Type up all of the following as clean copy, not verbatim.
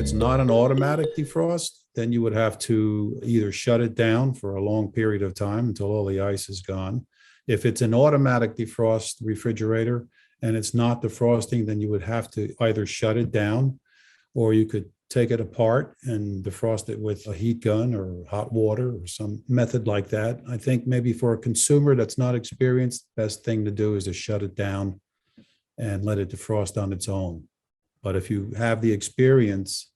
it's not an automatic defrost, then you would have to either shut it down for a long period of time until all the ice is gone. If it's an automatic defrost refrigerator and it's not defrosting, then you would have to either shut it down, or you could take it apart and defrost it with a heat gun or hot water or some method like that. I think maybe for a consumer that's not experienced, the best thing to do is to shut it down and let it defrost on its own. But if you have the experience,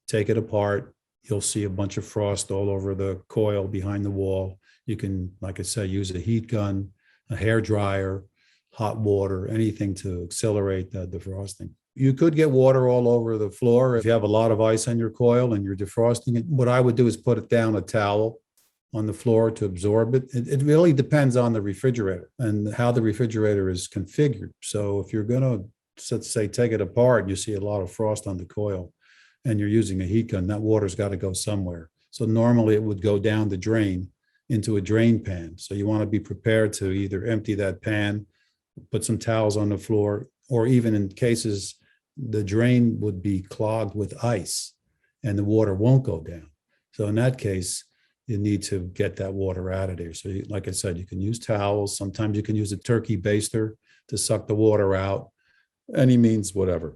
take it apart. You'll see a bunch of frost all over the coil behind the wall. You can, like I said, use a heat gun, a hair dryer, hot water, anything to accelerate the defrosting. You could get water all over the floor if you have a lot of ice on your coil and you're defrosting it. What I would do is put it down a towel on the floor to absorb it. It really depends on the refrigerator and how the refrigerator is configured. So if you're going to, let's say, take it apart and you see a lot of frost on the coil and you're using a heat gun, that water's got to go somewhere. So normally it would go down the drain into a drain pan. So you want to be prepared to either empty that pan, put some towels on the floor, or even in cases the drain would be clogged with ice and the water won't go down. So in that case, you need to get that water out of there. So like I said, you can use towels. Sometimes you can use a turkey baster to suck the water out. Any means, whatever.